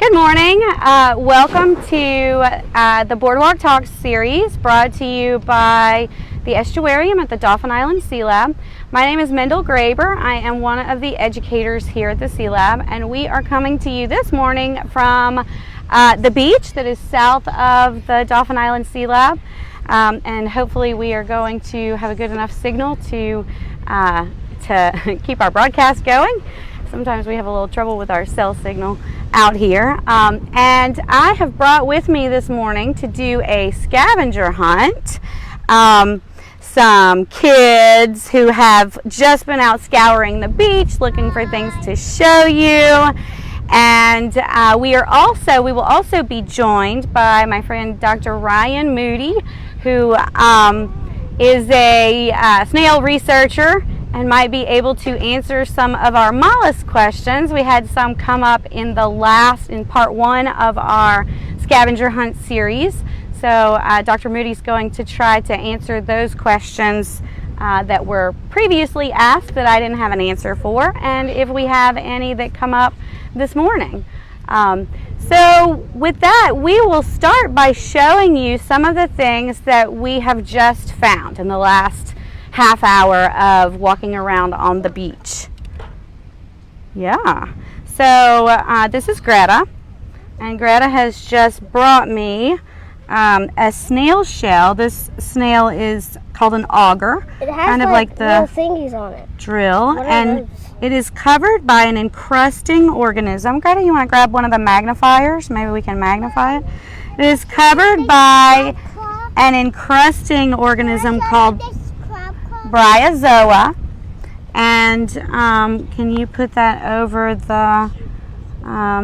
Good morning. Welcome to the Boardwalk Talks series brought to you by the Estuarium at the Dauphin Island Sea Lab. My name is Mendel Graeber. I am one of the educators here at the Sea Lab, and we are coming to you this morning from the beach that is south of the Dauphin Island Sea Lab. And hopefully we are going to have a good enough signal to keep our broadcast going. Sometimes we have a little trouble with our cell signal out here. And I have brought with me this morning to do a scavenger hunt. Some kids who have just been out scouring the beach looking for things to show you. And we will also be joined by my friend Dr. Ryan Moody, who is a snail researcher and might be able to answer some of our mollusc questions. We had some come up in part one of our scavenger hunt series. So Dr. Moody's going to try to answer those questions that were previously asked that I didn't have an answer for, and if we have any that come up this morning. So with that, we will start by showing you some of the things that we have just found in the last half hour of walking around on the beach. Yeah, so this is Greta, and Greta has just brought me a snail shell. This snail is called an auger. It has kind of like the little thingies on it. Drill, and it is covered by an encrusting organism. Greta, you want to grab one of the magnifiers? Maybe we can magnify it. It is covered by an encrusting organism called bryozoa, and can you put that over the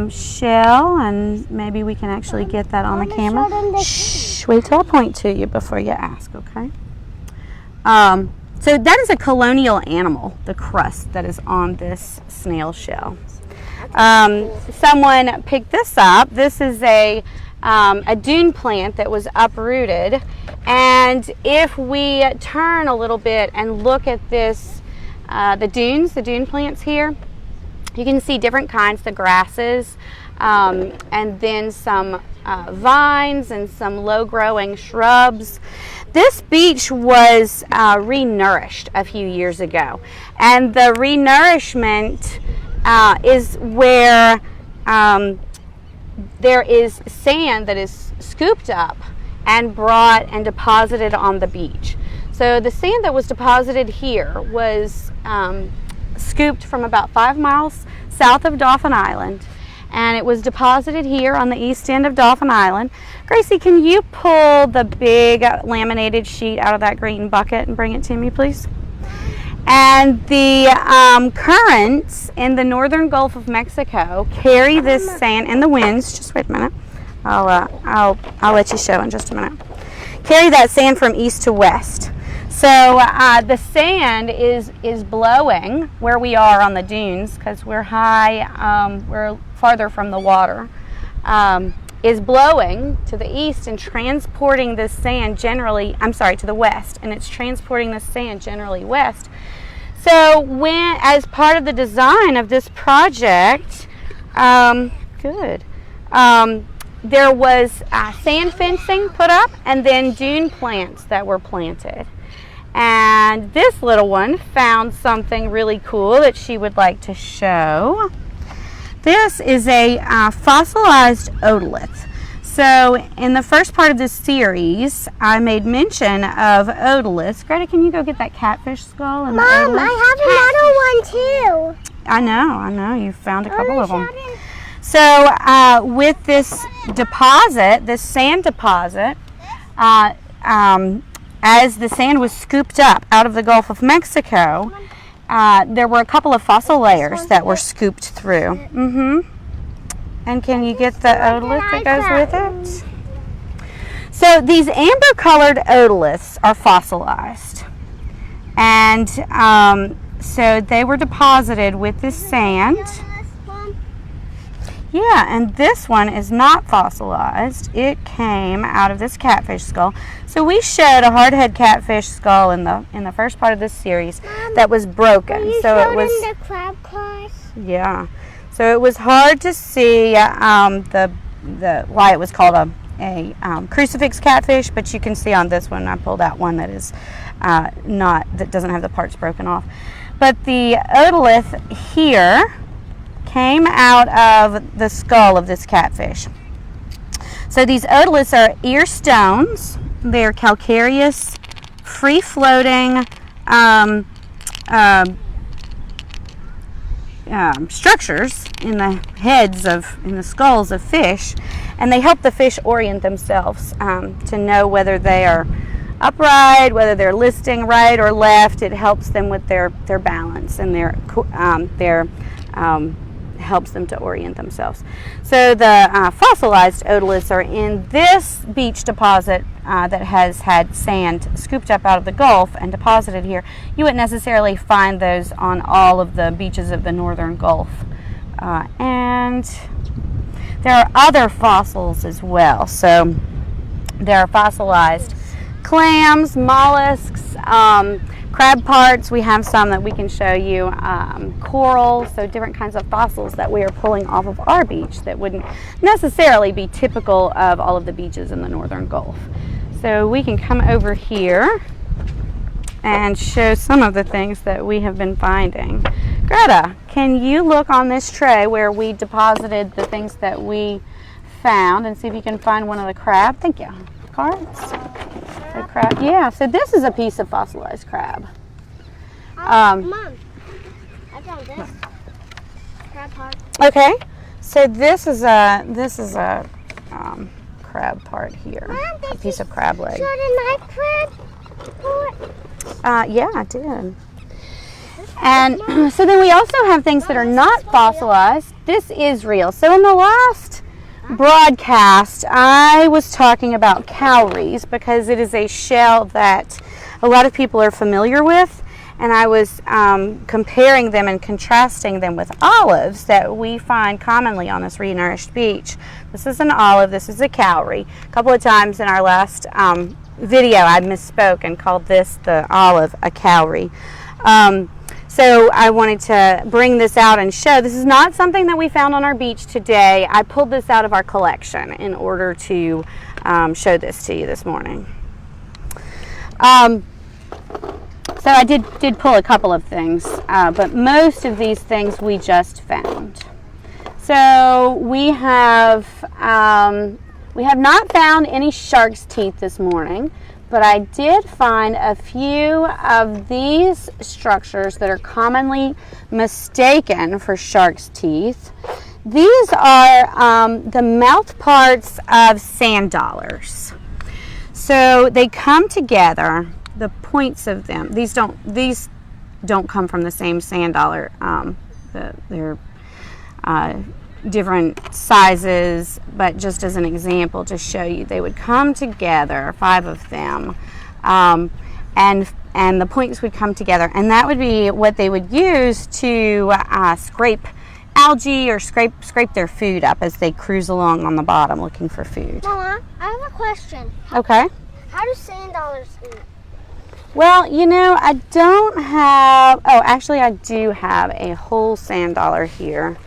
shell, and maybe we can actually get that on the camera. Shh, wait till I point to you before you ask, okay? So that is a colonial animal, the crust that is on this snail shell. Someone picked this up. This is a dune plant that was uprooted, and if we turn a little bit and look at this, the dune plants here, you can see different kinds of grasses, and then some vines and some low-growing shrubs. This beach was re-nourished a few years ago, and the re-nourishment is where there is sand that is scooped up and brought and deposited on the beach. So the sand that was deposited here was scooped from about 5 miles south of Dauphin Island, and it was deposited here on the east end of Dauphin Island. Gracie, can you pull the big laminated sheet out of that green bucket and bring it to me, please? And the currents in the northern Gulf of Mexico carry this sand, and the winds, just wait a minute, I'll let you show in just a minute, carry that sand from east to west. So the sand is blowing where we are on the dunes, because we're high, we're farther from the water, is blowing to the east and transporting this sand to the west, and it's transporting the sand generally west. So as part of the design of this project, there was sand fencing put up, and then dune plants that were planted. And this little one found something really cool that she would like to show. This is a fossilized otolith. So in the first part of this series, I made mention of otoliths. Greta, can you go get that catfish skull? And Mom, I have another one too. I know. You found a couple of them. So with this deposit, this sand deposit, as the sand was scooped up out of the Gulf of Mexico, there were a couple of fossil layers that were scooped through. And can you get the otolith that goes with it? So these amber-colored otoliths are fossilized, and so they were deposited with this sand. Yeah, and this one is not fossilized. It came out of this catfish skull. So we showed a hardhead catfish skull in the first part of this series that was broken. You so showed it was in the crab class? Yeah. So it was hard to see why it was called a crucifix catfish, but you can see on this one I pulled out one that is that doesn't have the parts broken off. But the otolith here came out of the skull of this catfish. So these otoliths are ear stones. They're calcareous, free-floating structures in the skulls of fish, and they help the fish orient themselves to know whether they are upright, whether they're listing right or left. It helps them with their balance and helps them to orient themselves. So the fossilized otoliths are in this beach deposit that has had sand scooped up out of the Gulf and deposited here. You wouldn't necessarily find those on all of the beaches of the northern Gulf. And there are other fossils as well. So there are fossilized clams, mollusks, crab parts. We have some that we can show you, coral, so different kinds of fossils that we are pulling off of our beach that wouldn't necessarily be typical of all of the beaches in the northern Gulf. So we can come over here and show some of the things that we have been finding. Greta, can you look on this tray where we deposited the things that we found and see if you can find one of the crab? Thank you. Cards? The crab. Yeah, so this is a piece of fossilized crab. Mom, I found this crab part. Okay, so this is a crab part here. Mom, a piece of crab leg. Show the knife crab part. Yeah, I did. And so then we also have things that are not fossilized. This is real. So in the last broadcast, I was talking about cowries because it is a shell that a lot of people are familiar with, and I was comparing them and contrasting them with olives that we find commonly on this renourished beach. This is an olive, this is a cowrie. A couple of times in our last video I misspoke and called this, the olive, a cowrie. So I wanted to bring this out and show this is not something that we found on our beach today. I pulled this out of our collection in order to show this to you this morning. So I did pull a couple of things, but most of these things we just found. So we have not found any shark's teeth this morning. But I did find a few of these structures that are commonly mistaken for shark's teeth. These are the mouth parts of sand dollars. So they come together, the points of them. These don't come from the same sand dollar. They're different sizes, but just as an example to show you, they would come together, 5 of them, and the points would come together, and that would be what they would use to scrape algae or scrape their food up as they cruise along on the bottom looking for food. Mama, I have a question. Okay. How do sand dollars eat? Well, you know, I don't have, actually I do have a whole sand dollar here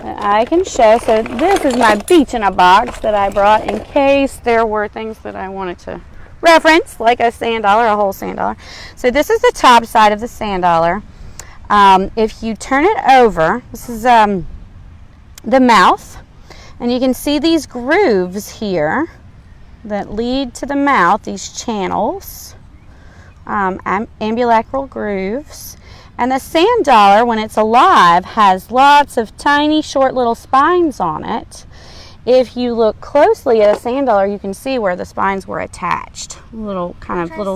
that I can show. So this is my beach in a box that I brought in case there were things that I wanted to reference, like a sand dollar, a whole sand dollar. So this is the top side of the sand dollar. If you turn it over, this is the mouth, and you can see these grooves here that lead to the mouth, these channels, ambulacral grooves. And the sand dollar, when it's alive, has lots of tiny, short little spines on it. If you look closely at a sand dollar, you can see where the spines were attached. Little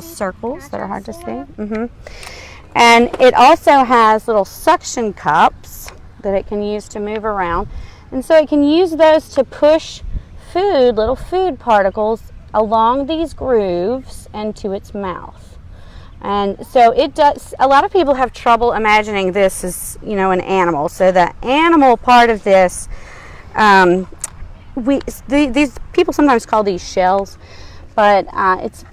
circles that are hard to see. And it also has little suction cups that it can use to move around. And so it can use those to push food, little food particles, along these grooves and to its mouth. And so it does. A lot of people have trouble imagining this as, you know, an animal. So the animal part of this, these people sometimes call these shells, but it's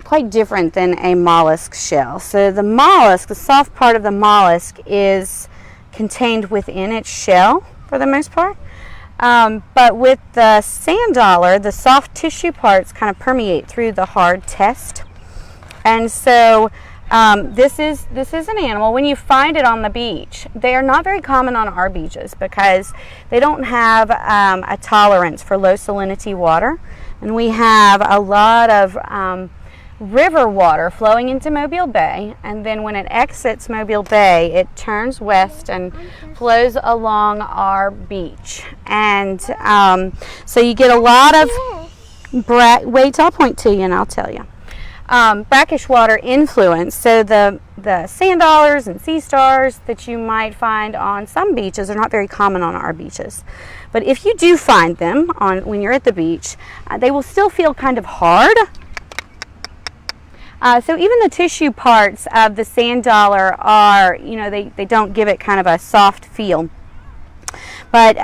quite different than a mollusk shell. So the mollusk, the soft part of the mollusk, is contained within its shell. for the most part. But with the sand dollar, the soft tissue parts kind of permeate through the hard test. And so this is an animal. When you find it on the beach, they are not very common on our beaches because they don't have a tolerance for low salinity water. And we have a lot of river water flowing into Mobile Bay, and then when it exits Mobile Bay, it turns west and flows along our beach. And so you get a lot of wait till I point to you and I'll tell you. Brackish water influence. So the sand dollars and sea stars that you might find on some beaches are not very common on our beaches. But if you do find them when you're at the beach, they will still feel kind of hard. So even the tissue parts of the sand dollar are, they don't give it kind of a soft feel. But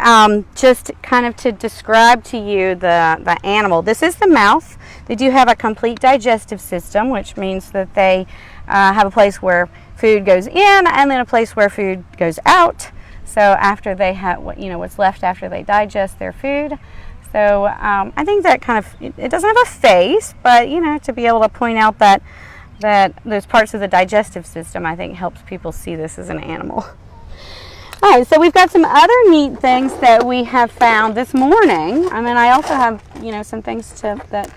just kind of to describe to you the animal, this is the mouth. They do have a complete digestive system, which means that they have a place where food goes in and then a place where food goes out. So after they have, what's left after they digest their food. So I think that kind of, it doesn't have a face, but to be able to point out that those parts of the digestive system, I think helps people see this as an animal. All right, so we've got some other neat things that we have found this morning, and then I also have some things that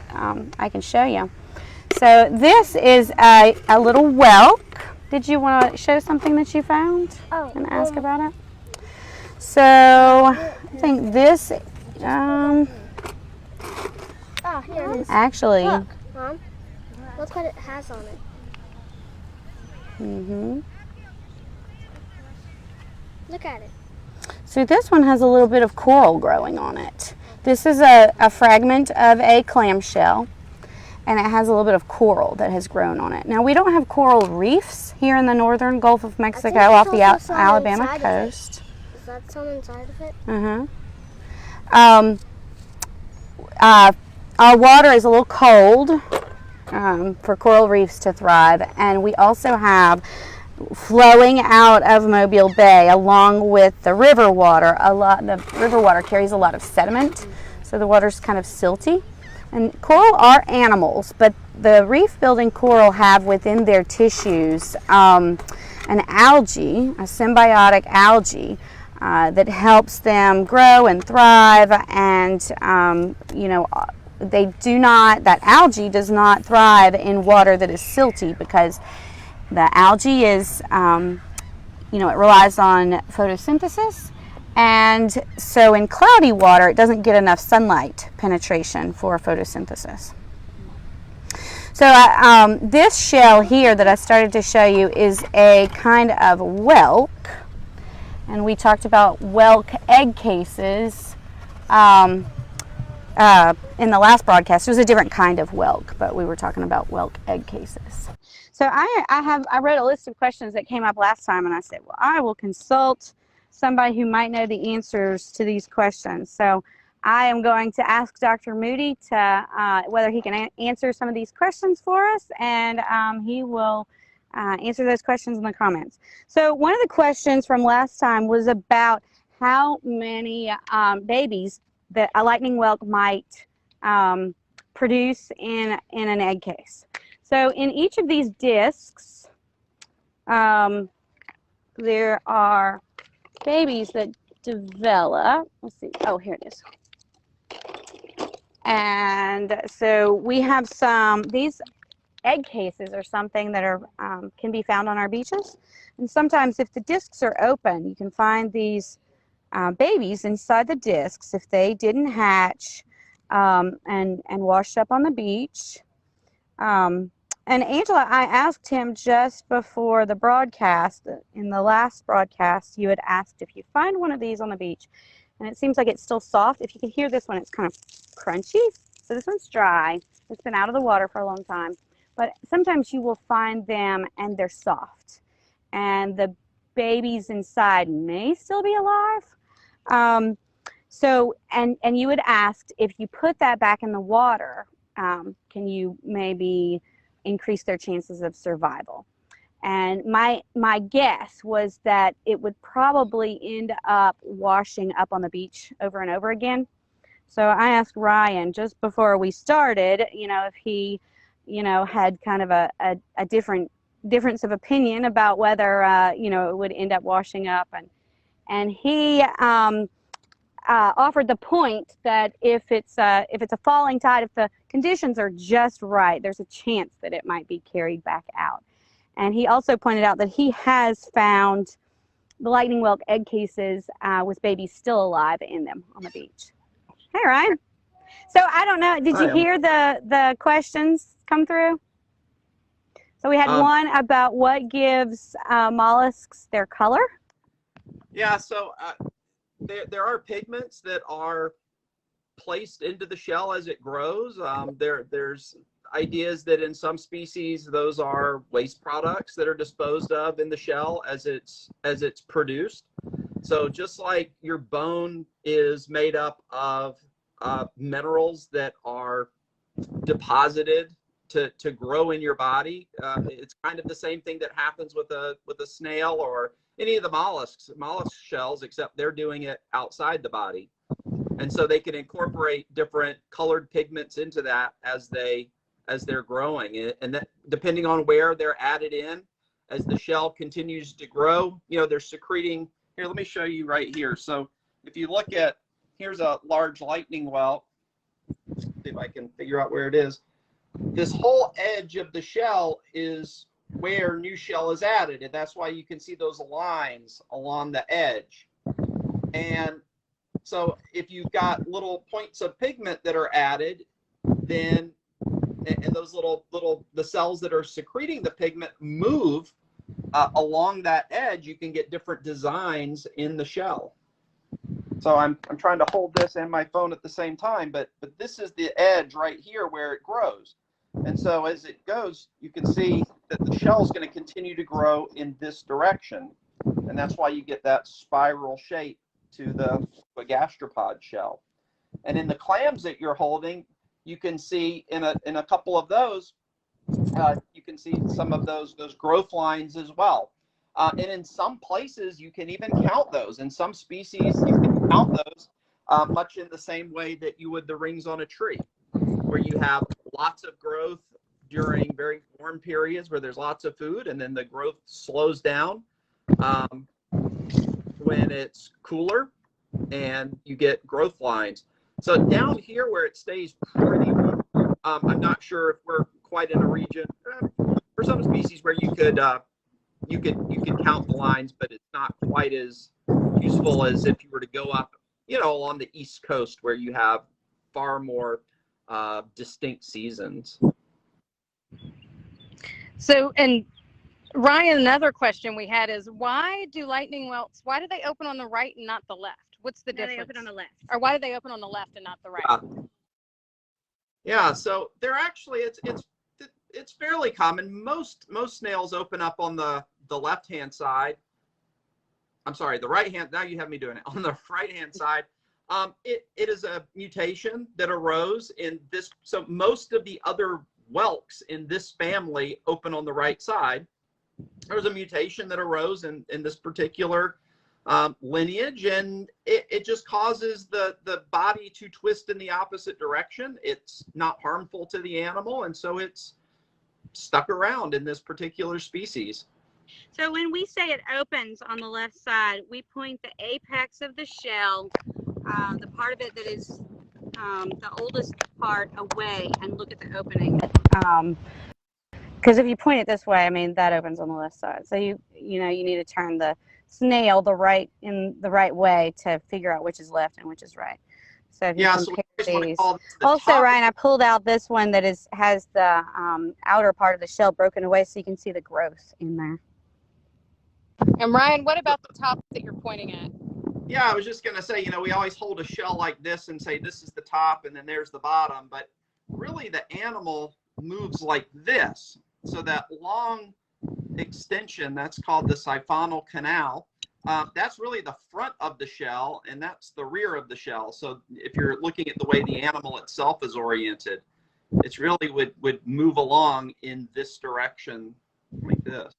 I can show you. So this is a little whelk. Did you want to show something that you found and ask about it? So I think this, here it is. Actually, Look, Mom. Look what it has on it. Look at it. So this one has a little bit of coral growing on it. This is a fragment of a clamshell, and it has a little bit of coral that has grown on it. Now, we don't have coral reefs here in the northern Gulf of Mexico off the Alabama coast. Is that some inside of it? Our water is a little cold for coral reefs to thrive, and we also have flowing out of Mobile Bay along with the river water. The river water carries a lot of sediment, so the water's kind of silty. And coral are animals, but the reef-building coral have within their tissues an algae, a symbiotic algae, that helps them grow and thrive, and that algae does not thrive in water that is silty, because the algae is, it relies on photosynthesis, and so in cloudy water it doesn't get enough sunlight penetration for photosynthesis. So this shell here that I started to show you is a kind of whelk, and we talked about whelk egg cases in the last broadcast. It was a different kind of whelk, but we were talking about whelk egg cases. So I wrote a list of questions that came up last time, and I said, well, I will consult somebody who might know the answers to these questions. So I am going to ask Dr. Moody to whether he can answer some of these questions for us, and he will answer those questions in the comments. So one of the questions from last time was about how many babies that a lightning whelk might produce in an egg case. So in each of these discs, there are babies that develop. Let's see. Oh, here it is. And so we have these egg cases are something that are can be found on our beaches. And sometimes if the discs are open, you can find these babies inside the discs if they didn't hatch and washed up on the beach. And Angela, I asked him just before the broadcast, in the last broadcast, you had asked if you find one of these on the beach, and it seems like it's still soft. If you can hear this one, it's kind of crunchy. So this one's dry. It's been out of the water for a long time. But sometimes you will find them and they're soft. And the babies inside may still be alive. And you had asked if you put that back in the water, can you maybe increase their chances of survival? And my guess was that it would probably end up washing up on the beach over and over again. So I asked Ryan just before we started, if he, had kind of a difference of opinion about whether, it would end up washing up. And he offered the point that if it's a falling tide, if the conditions are just right, there's a chance that it might be carried back out. And he also pointed out that he has found the lightning whelk egg cases with babies still alive in them on the beach. Hey, Ryan. So I don't know, did you hear the questions come through? So we had one about what gives mollusks their color. Yeah, so there are pigments that are placed into the shell as it grows. There's ideas that in some species those are waste products that are disposed of in the shell as it's produced. So just like your bone is made up of minerals that are deposited to grow in your body, it's kind of the same thing that happens with a snail or any of the mollusc shells, except they're doing it outside the body. And so they can incorporate different colored pigments into that as they're growing. And that, depending on where they're added in, as the shell continues to grow, they're secreting. Here, let me show you right here. So if you look at, here's a large lightning whelk. See if I can figure out where it is. This whole edge of the shell is where new shell is added, and that's why you can see those lines along the edge. And so if you've got little points of pigment that are added, then and those the cells that are secreting the pigment move along that edge, you can get different designs in the shell. So I'm trying to hold this and my phone at the same time, but this is the edge right here where it grows. And so as it goes, you can see that the shell is going to continue to grow in this direction. And that's why you get that spiral shape to the gastropod shell. And in the clams that you're holding, you can see in a couple of those, you can see some of those growth lines as well. And in some places, you can even count those. In some species, you can count those much in the same way that you would the rings on a tree, where you have lots of growth during very warm periods where there's lots of food, and then the growth slows down when it's cooler, and you get growth lines. So down here where it stays pretty warm, I'm not sure if we're quite in a region for some species where you could count the lines, but it's not quite as useful as if you were to go up, along the East Coast where you have far more distinct seasons. So, and Ryan, another question we had is, why do lightning whelks, why do they open on the right and not the left? What's the difference? They open on the left. Or why do they open on the left and not the right? Yeah, so they're actually, it's fairly common. Most snails open up on the left-hand side. I'm sorry, the right-hand, now you have me doing it. On the right-hand side, it is a mutation that arose in this. So most of the other whelks in this family open on the right side. There was a mutation that arose in this particular lineage, and it just causes the body to twist in the opposite direction. It's not harmful to the animal, and so it's stuck around in this particular species. So when we say it opens on the left side, we point the apex of the shell, the part of it that is the oldest part, away and look at the opening. Because if you point it this way, I mean, that opens on the left side. So you need to turn the snail in the right way to figure out which is left and which is right. So if you compare these. Also, Ryan, I pulled out this one that has the outer part of the shell broken away, so you can see the growth in there. And Ryan, what about the top that you're pointing at? Yeah, I was just going to say, we always hold a shell like this and say this is the top and then there's the bottom, but really the animal moves like this. So that long extension, that's called the siphonal canal. That's really the front of the shell, and that's the rear of the shell. So if you're looking at the way the animal itself is oriented, it's really would move along in this direction like this.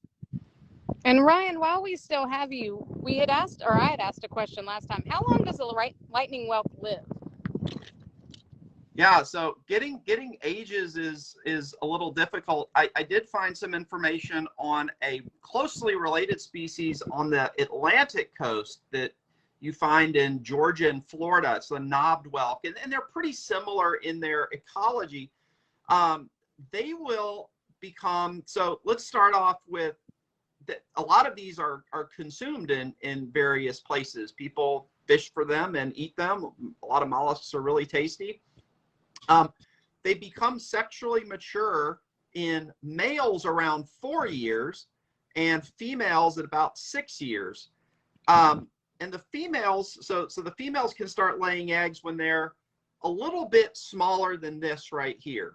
And Ryan, while we still have you, we had asked, or I had asked a question last time. How long does a lightning whelk live? Yeah, so getting ages is a little difficult. I did find some information on a closely related species on the Atlantic coast that you find in Georgia and Florida. It's the knobbed whelk, and they're pretty similar in their ecology. They will become, so let's start off with that. A lot of these are consumed in various places. People fish for them and eat them. A lot of mollusks are really tasty. They become sexually mature in males around 4 years and females at about 6 years. And the females, so the females can start laying eggs when they're a little bit smaller than this right here.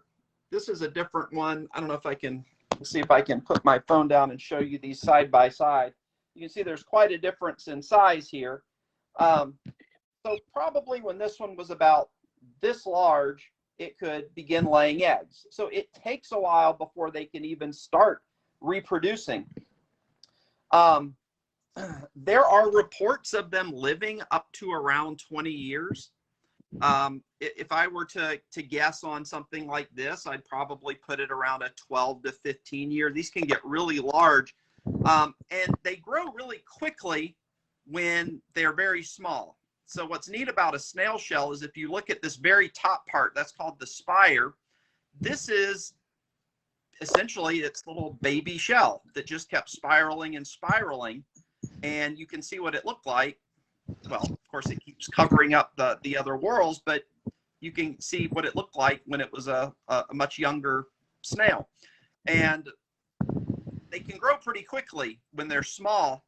This is a different one. I don't know if I can, let's see if I can put my phone down and show you these side by side. You can see there's quite a difference in size here. So probably when this one was about this large, it could begin laying eggs. So it takes a while before they can even start reproducing. There are reports of them living up to around 20 years. If I were to guess on something like this, I'd probably put it around a 12 to 15 year. These can get really large, and they grow really quickly when they're very small. So what's neat about a snail shell is if you look at this very top part, that's called the spire. This is essentially its little baby shell that just kept spiraling and spiraling. And you can see what it looked like. Well, of course, it keeps covering up the other whorls, but you can see what it looked like when it was a much younger snail. And they can grow pretty quickly when they're small.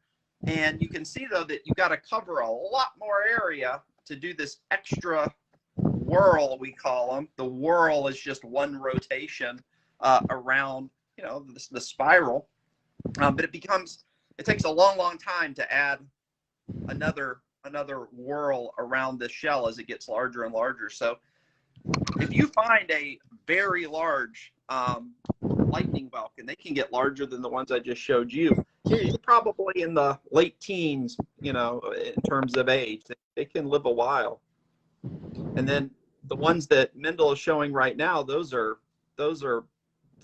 And you can see, though, that you got to cover a lot more area to do this extra whirl, we call them. The whirl is just one rotation around, you know, the spiral. But it takes a long, long time to add another whirl around the shell as it gets larger and larger. So if you find a very large lightning whelk, and they can get larger than the ones I just showed you, you're probably in the late teens, you know, in terms of age. They can live a while. And then the ones that Mendel is showing right now, those are the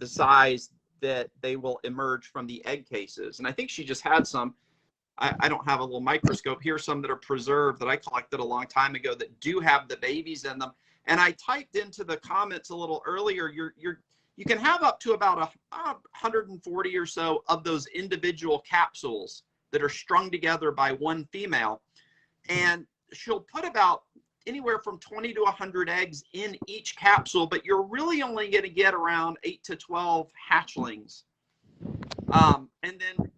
size that they will emerge from the egg cases. And I think she just had some. I don't have a little microscope here, some that are preserved that I collected a long time ago that do have the babies in them. And I typed into the comments a little earlier, you can have up to about 140 or so of those individual capsules that are strung together by one female. And she'll put about anywhere from 20 to 100 eggs in each capsule, but you're really only going to get around 8 to 12 hatchlings. And then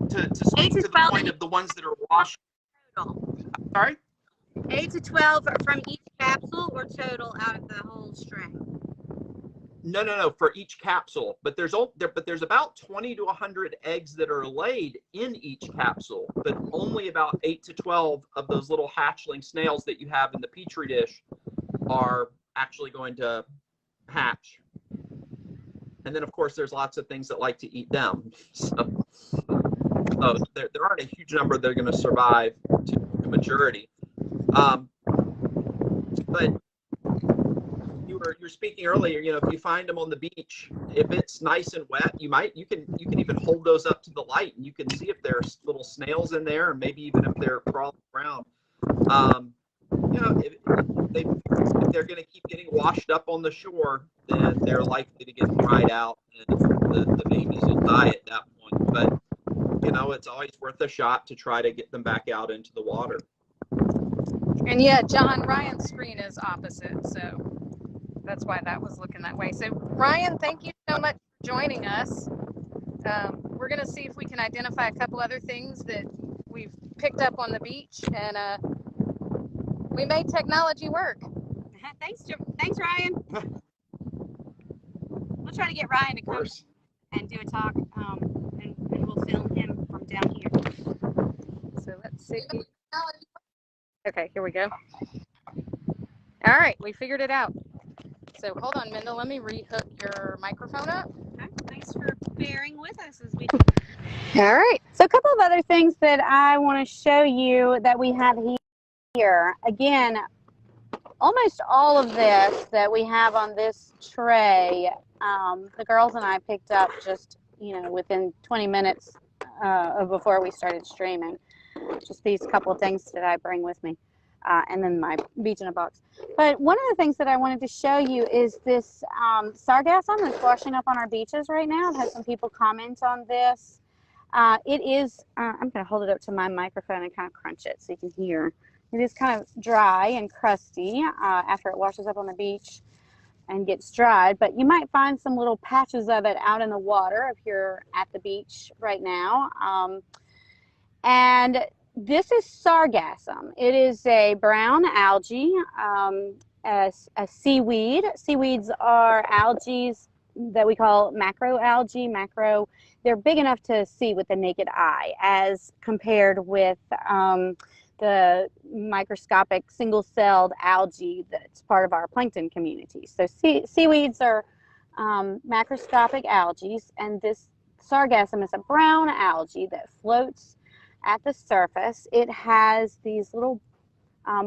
to speak to the point of the ones that are washed. Total. Sorry? 8 to 12 from each capsule or total out of the whole string? No, for each capsule. But there's about 20 to 100 eggs that are laid in each capsule, but only about 8 to 12 of those little hatchling snails that you have in the petri dish are actually going to hatch. And then, of course, there's lots of things that like to eat them. So there aren't a huge number that are going to survive to maturity. But you're speaking earlier, you know, if you find them on the beach, if it's nice and wet, you can even hold those up to the light and you can see if there's little snails in there, and maybe even if they're crawling around. You know, if they're going to keep getting washed up on the shore, then they're likely to get dried out and the babies will die at that point. But you know, it's always worth a shot to try to get them back out into the water. And yeah, John, Ryan's screen is opposite, so that's why that was looking that way. So Ryan, thank you so much for joining us. We're going to see if we can identify a couple other things that we've picked up on the beach, and we made technology work. Thanks, Ryan. We'll try to get Ryan to come and do a talk, and we'll film him from down here. So let's see. Okay, here we go. All right, we figured it out. So hold on, Mendel. Let me rehook your microphone up. Okay, thanks. thanks for bearing with us as we. All right. So a couple of other things that I want to show you that we have here. Again, almost all of this that we have on this tray, the girls and I picked up just, within 20 minutes before we started streaming. Just these couple of things that I bring with me, and then my beach in a box. But one of the things that I wanted to show you is this sargassum that's washing up on our beaches right now. I've had some people comment on this. It is, I'm going to hold it up to my microphone and kind of crunch it so you can hear. It is kind of dry and crusty after it washes up on the beach and gets dried, but you might find some little patches of it out in the water if you're at the beach right now. And this is sargassum. It is a brown algae, a seaweed. Seaweeds are algae that we call macroalgae. They're big enough to see with the naked eye as compared with the microscopic single-celled algae that's part of our plankton community. So seaweeds are macroscopic algae, and this sargassum is a brown algae that floats at the surface. It has these little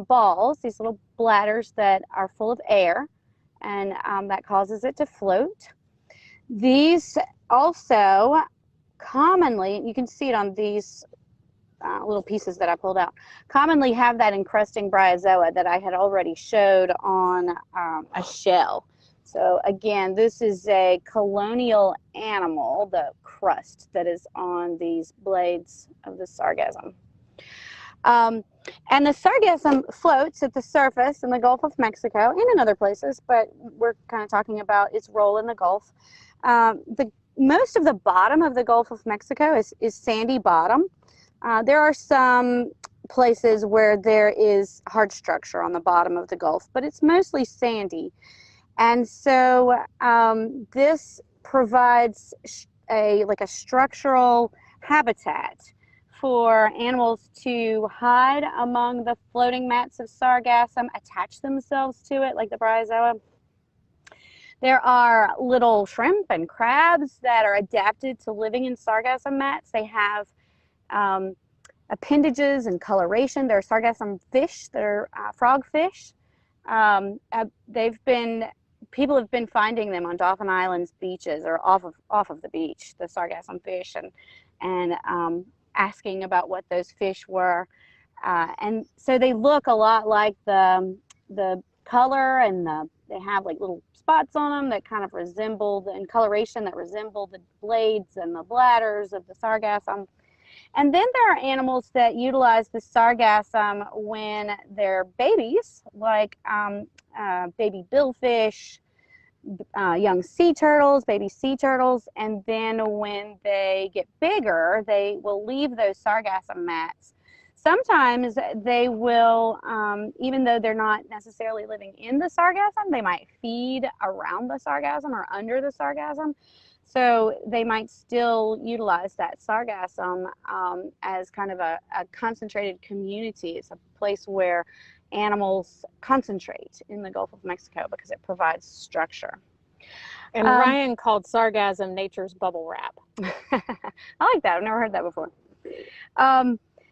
balls, these little bladders that are full of air, and that causes it to float. These also commonly, you can see it on these little pieces that I pulled out, commonly have that encrusting bryozoa that I had already showed on a shell. So again, this is a colonial animal, the crust that is on these blades of the sargassum. And the sargassum floats at the surface in the Gulf of Mexico and in other places, but we're kind of talking about its role in the Gulf. Most of the bottom of the Gulf of Mexico is sandy bottom. There are some places where there is hard structure on the bottom of the Gulf, but it's mostly sandy. And so this provides a structural habitat for animals to hide among the floating mats of sargassum, attach themselves to it like the bryozoa. There are little shrimp and crabs that are adapted to living in sargassum mats. They have appendages and coloration. There are sargassum fish that are frog fish. People have been finding them on Dauphin Island's beaches or off of the beach, the sargassum fish, and asking about what those fish were. And so they look a lot like the color, and they have like little spots on them that kind of resemble and coloration that resemble the blades and the bladders of the sargassum. And then there are animals that utilize the sargassum when they're babies, like baby billfish, young sea turtles, baby sea turtles, and then when they get bigger, they will leave those sargassum mats. Sometimes they will, even though they're not necessarily living in the sargassum, they might feed around the sargassum or under the sargassum. So they might still utilize that sargassum as kind of a concentrated community. It's a place where animals concentrate in the Gulf of Mexico because it provides structure. And Ryan called sargassum nature's bubble wrap. I like that. I've never heard that before.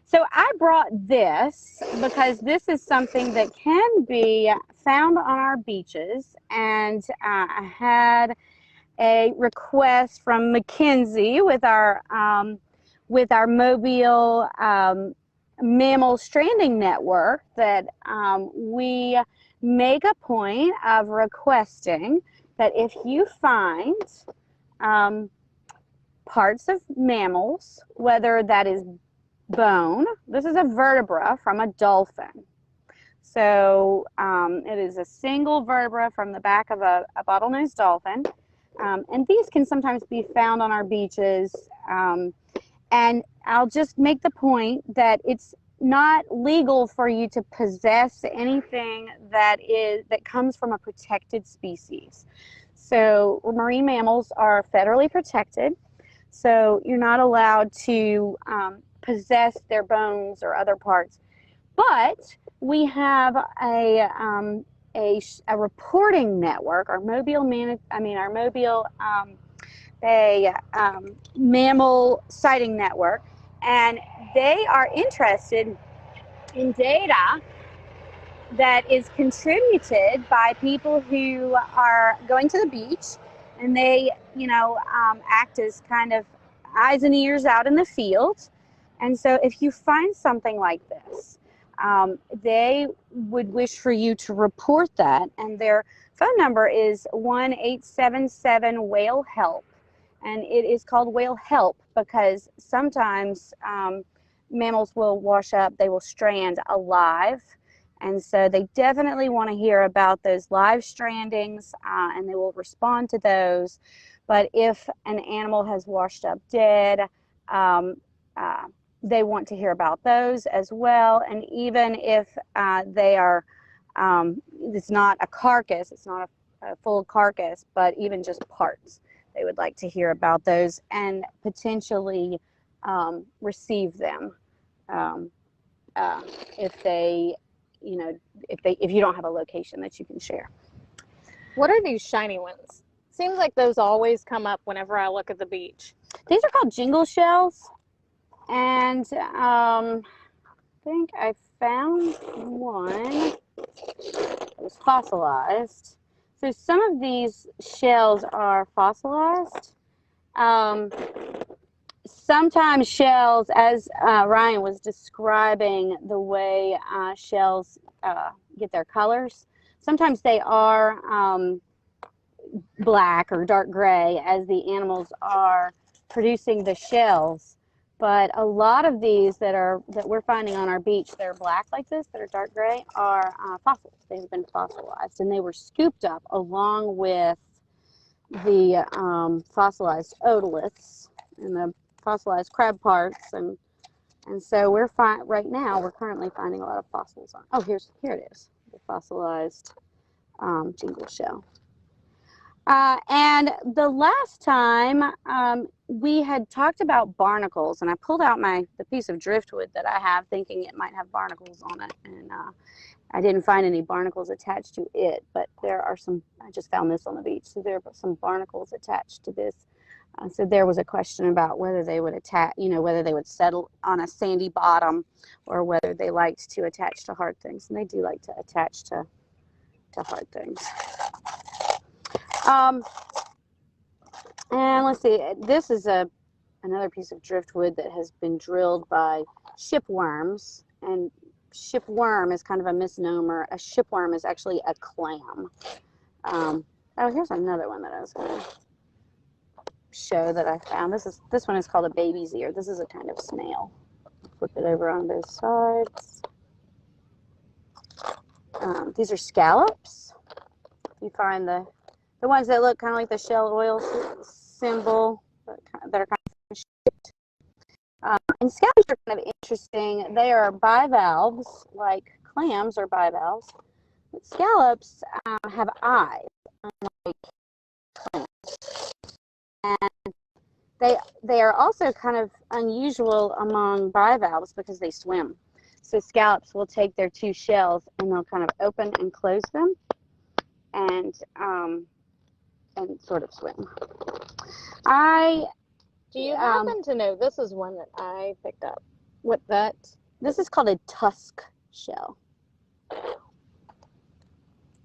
So I brought this because this is something that can be found on our beaches, and I had a request from Mackenzie with our Mobile Mammal Stranding Network that we make a point of requesting that if you find parts of mammals, whether that is bone, this is a vertebra from a dolphin. So it is a single vertebra from the back of a bottlenose dolphin. And these can sometimes be found on our beaches. And I'll just make the point that it's not legal for you to possess anything that comes from a protected species. So marine mammals are federally protected. So you're not allowed to possess their bones or other parts. But we have a reporting network, our Mobile a mammal sighting network, and they are interested in data that is contributed by people who are going to the beach, and they, act as kind of eyes and ears out in the field. And so if you find something like this, they would wish for you to report that, and their phone number is 1-877-WHALE-HELP, and it is called Whale Help because sometimes mammals will wash up, they will strand alive. And so they definitely want to hear about those live strandings, and they will respond to those. But if an animal has washed up dead, they want to hear about those as well. And even if they are, it's not a carcass, it's not a full carcass, but even just parts, they would like to hear about those and potentially receive them if they, if you don't have a location that you can share. What are these shiny ones? Seems like those always come up whenever I look at the beach. These are called jingle shells, and I think I found one that was fossilized. So some of these shells are fossilized. Sometimes shells, as Ryan was describing the way shells get their colors, sometimes they are black or dark gray as the animals are producing the shells. But a lot of these that we're finding on our beach, they're black like this, that are dark gray, are fossils. They've been fossilized, and they were scooped up along with the fossilized otoliths and the fossilized crab parts, and so right now we're currently finding a lot of fossils on. Oh, here it is, the fossilized jingle shell. And the last time we had talked about barnacles, and I pulled out the piece of driftwood that I have, thinking it might have barnacles on it, and I didn't find any barnacles attached to it, but there are some. I just found this on the beach, so there are some barnacles attached to this. So there was a question about whether they would whether they would settle on a sandy bottom, or whether they liked to attach to hard things, and they do like to attach to hard things. And let's see, this is another piece of driftwood that has been drilled by shipworms, and shipworm is kind of a misnomer. A shipworm is actually a clam. Oh, here's another one that I was going to show that I found. This one is called a baby's ear. This is a kind of snail. Flip it over on both sides. These are scallops. You find the ones that look kind of like the Shell oil symbol that are kind of shaped. And scallops are kind of interesting. They are bivalves, like clams are bivalves. But scallops have eyes, unlike clams. And they are also kind of unusual among bivalves because they swim. So scallops will take their two shells and they'll kind of open and close them, and sort of swim. Do you happen to know, this is one that I picked up. This is called a tusk shell.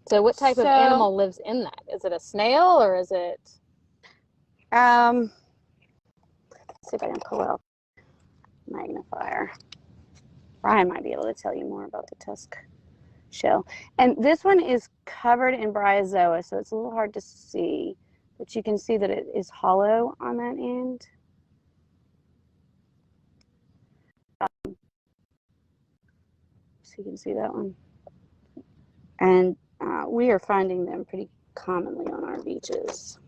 So what type of animal lives in that? Is it a snail, or is it? Let's see if I can pull out magnifier. Ryan might be able to tell you more about the tusk shell. And this one is covered in bryozoa, so it's a little hard to see, but you can see that it is hollow on that end. So you can see that one. And we are finding them pretty commonly on our beaches.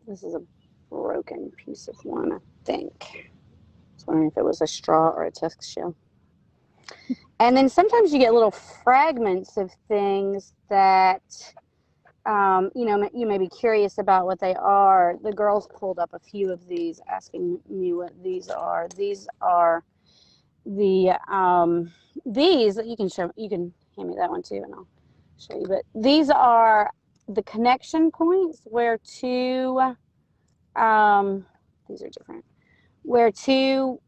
This is a broken piece of one, I think. I was wondering if it was a straw or a tusk shell. And then sometimes you get little fragments of things that, you may be curious about what they are. The girls pulled up a few of these, asking me what these are. These are you can hand me that one too, and I'll show you. But these are the connection points where two, these are different, where two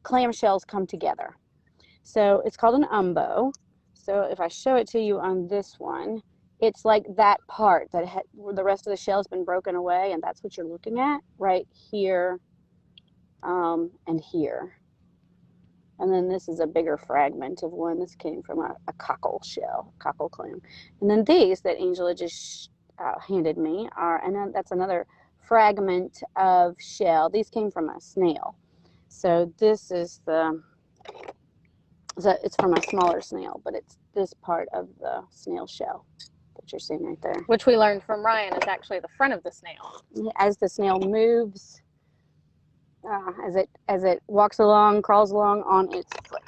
clamshells come together. So it's called an umbo. So if I show it to you on this one, it's like that part that where the rest of the shell has been broken away, and that's what you're looking at right here and here. And then this is a bigger fragment of one. This came from a cockle shell, cockle clam. And then these that Angela just handed me are, and then that's another fragment of shell. These came from a snail. So this is it's from a smaller snail, but it's this part of the snail shell that you're seeing right there. Which we learned from Ryan is actually the front of the snail. As the snail moves, as it walks along, crawls along on its foot.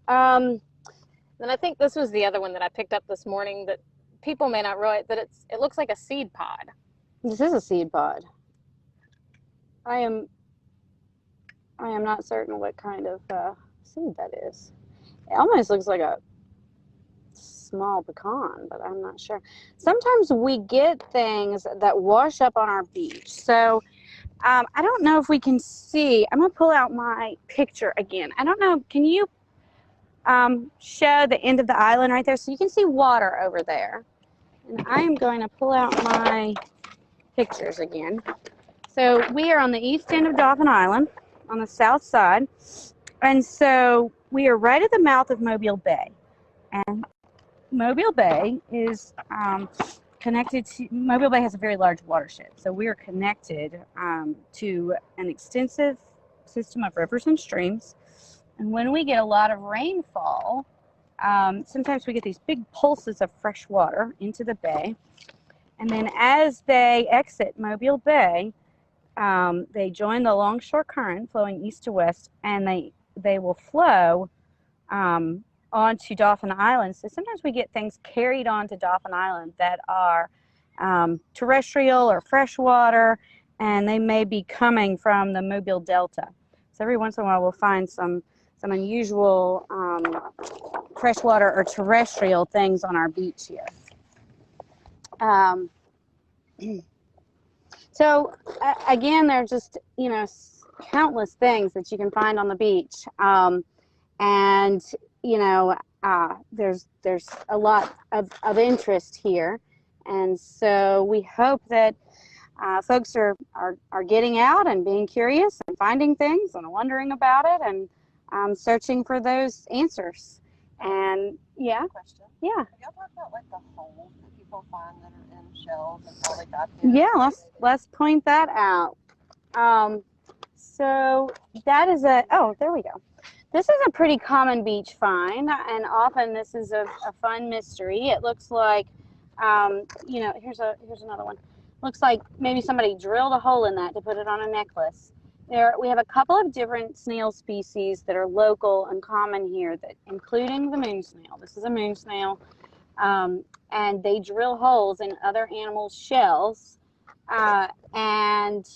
Then I think this was the other one that I picked up this morning that people may not realize that it looks like a seed pod. This is a seed pod. I am not certain what kind of seed that is. It almost looks like a small pecan, but I'm not sure. Sometimes we get things that wash up on our beach. So I don't know if we can see. I'm going to pull out my picture again. I don't know. Can you show the end of the island right there? So you can see water over there. And I am going to pull out my pictures again. So we are on the east end of Dauphin Island on the south side. And so we are right at the mouth of Mobile Bay. And Mobile Bay is connected to, Mobile Bay has a very large watershed. So we are connected to an extensive system of rivers and streams. And when we get a lot of rainfall, sometimes we get these big pulses of fresh water into the bay. And then as they exit Mobile Bay, they join the longshore current flowing east to west, and they will flow onto Dauphin Island. So sometimes we get things carried onto Dauphin Island that are terrestrial or freshwater, and they may be coming from the Mobile Delta. So every once in a while we'll find some unusual freshwater or terrestrial things on our beach here. So again, there are just, you know, countless things that you can find on the beach. And, you know, there's a lot of interest here. And so we hope that folks are getting out and being curious and finding things and wondering about it and searching for those answers. And yeah. Question. Yeah. Have y'all talked about like the holes that people find that are in shells and how they got there? Yeah, let's point that out. So that is there we go. This is a pretty common beach find, and often this is a fun mystery. It looks like, you know, here's another one. Looks like maybe somebody drilled a hole in that to put it on a necklace. We have a couple of different snail species that are local and common here, that including the moon snail. This is a moon snail, and they drill holes in other animals' shells and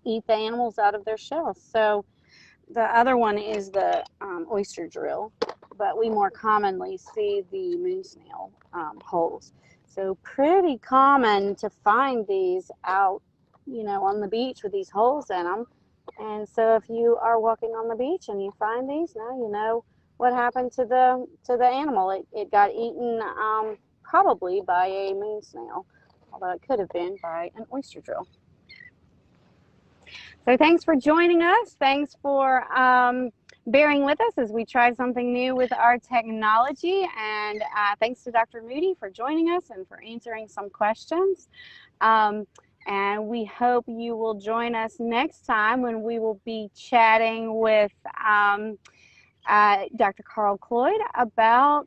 eat the animals out of their shells. So the other one is the oyster drill, but we more commonly see the moon snail holes. So pretty common to find these out, you know, on the beach with these holes in them. And so if you are walking on the beach and you find these, now you know what happened to the animal. It got eaten probably by a moon snail, although it could have been by an oyster drill. So thanks for joining us. Thanks for bearing with us as we try something new with our technology. And thanks to Dr. Moody for joining us and for answering some questions. And we hope you will join us next time when we will be chatting with Dr. Carl Cloyd about